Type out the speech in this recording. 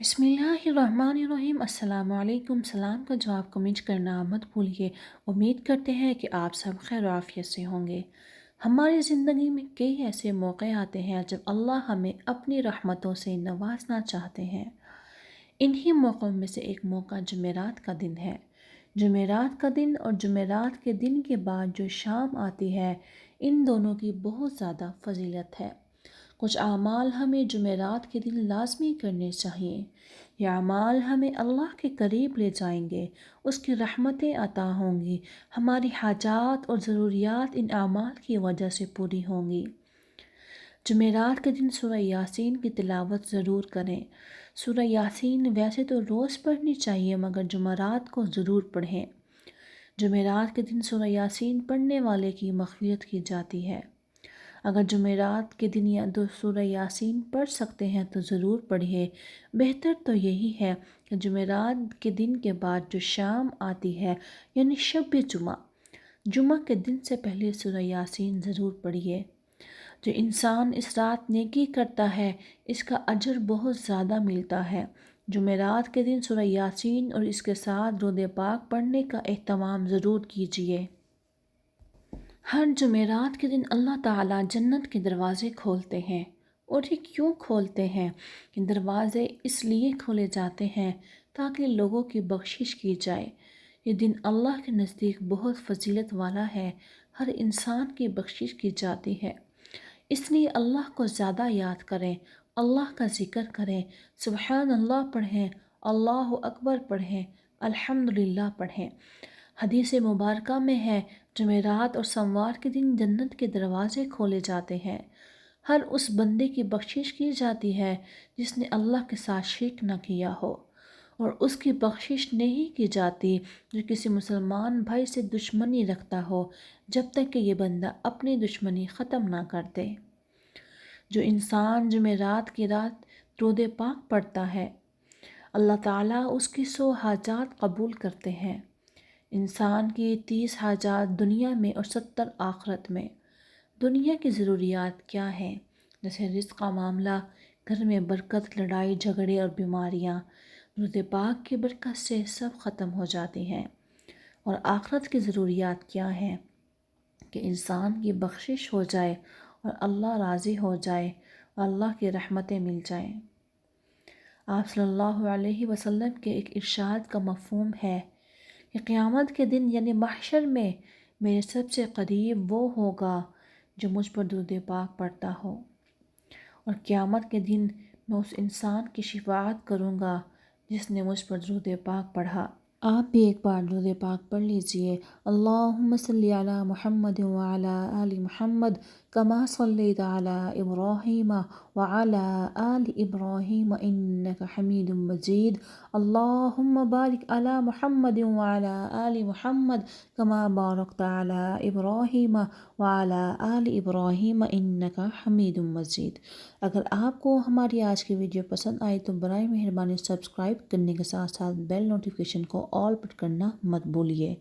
بسم اللہ الرحمن الرحیم۔ السلام علیکم۔ سلام کا جواب کمنٹ کرنا مت بھولیے۔ امید کرتے ہیں کہ آپ سب خیر و عافیت سے ہوں گے۔ ہماری زندگی میں کئی ایسے موقع آتے ہیں جب اللہ ہمیں اپنی رحمتوں سے نوازنا چاہتے ہیں۔ انہی موقعوں میں سے ایک موقع جمعرات کا دن ہے۔ جمعرات کا دن اور جمعرات کے دن کے بعد جو شام آتی ہے، ان دونوں کی بہت زیادہ فضیلت ہے۔ کچھ اعمال ہمیں جمعرات کے دن لازمی کرنے چاہیے۔ یہ اعمال ہمیں اللہ کے قریب لے جائیں گے، اس کی رحمتیں عطا ہوں گی، ہماری حاجات اور ضروریات ان اعمال کی وجہ سے پوری ہوں گی۔ جمعرات کے دن سورہ یاسین کی تلاوت ضرور کریں۔ سورہ یاسین ویسے تو روز پڑھنی چاہیے مگر جمعرات کو ضرور پڑھیں۔ جمعرات کے دن سورہ یاسین پڑھنے والے کی مغفرت کی جاتی ہے۔ اگر جمعرات کے دن یا دو سورہ یاسین پڑھ سکتے ہیں تو ضرور پڑھیے۔ بہتر تو یہی ہے کہ جمعرات کے دن کے بعد جو شام آتی ہے یعنی شب جمعہ، جمعہ کے دن سے پہلے سورہ یاسین ضرور پڑھیے۔ جو انسان اس رات نیکی کرتا ہے اس کا اجر بہت زیادہ ملتا ہے۔ جمعرات کے دن سورہ یاسین اور اس کے ساتھ درود پاک پڑھنے کا اہتمام ضرور کیجیے۔ ہر جمعرات کے دن اللہ تعالیٰ جنت کے دروازے کھولتے ہیں، اور یہ کیوں کھولتے ہیں؟ یہ دروازے اس لیے کھولے جاتے ہیں تاکہ لوگوں کی بخشش کی جائے۔ یہ دن اللہ کے نزدیک بہت فضیلت والا ہے، ہر انسان کی بخشش کی جاتی ہے۔ اس لیے اللہ کو زیادہ یاد کریں، اللہ کا ذکر کریں، سبحان اللہ پڑھیں، اللہ اکبر پڑھیں، الحمدللہ پڑھیں۔ حدیث مبارکہ میں ہے، جمعرات اور سوموار کے دن جنت کے دروازے کھولے جاتے ہیں۔ ہر اس بندے کی بخشش کی جاتی ہے جس نے اللہ کے ساتھ شرک نہ کیا ہو، اور اس کی بخشش نہیں کی جاتی جو کسی مسلمان بھائی سے دشمنی رکھتا ہو، جب تک کہ یہ بندہ اپنی دشمنی ختم نہ کر دے۔ جو انسان جمعرات کی رات درود پاک پڑھتا ہے، اللہ تعالیٰ اس کی 100 حاجات قبول کرتے ہیں۔ انسان کی 30 حاجات دنیا میں اور 70 آخرت میں۔ دنیا کی ضروریات کیا ہیں؟ جیسے رزق کا معاملہ، گھر میں برکت، لڑائی جھگڑے اور بیماریاں، درود پاک کی برکت سے سب ختم ہو جاتی ہیں۔ اور آخرت کی ضروریات کیا ہیں؟ کہ انسان کی بخشش ہو جائے اور اللہ راضی ہو جائے اور اللہ کی رحمتیں مل جائیں۔ آپ صلی اللہ علیہ وسلم کے ایک ارشاد کا مفہوم ہے کہ قیامت کے دن یعنی محشر میں میرے سب سے قریب وہ ہوگا جو مجھ پر درود پاک پڑھتا ہو، اور قیامت کے دن میں اس انسان کی شفاعت کروں گا جس نے مجھ پر درود پاک پڑھا۔ آپ بھی ایک بار درود پاک پڑھ لیجئے۔ اللہم صلی علی محمد وعلی آل محمد کما صلیت علی ابراہیم وعلی آل ابراہیم انک حمید مجید۔ اللہم بارک علی محمد وعلی آل محمد کما بارکت علی ابراہیم وعلی آل ابراہیم انک حمید مجید۔ اگر آپ کو ہماری آج کی ویڈیو پسند آئی تو برائے مہربانی سبسکرائب کرنے کے ساتھ ساتھ بیل نوٹیفیکیشن کو آل پر کرنا مت بھولیے۔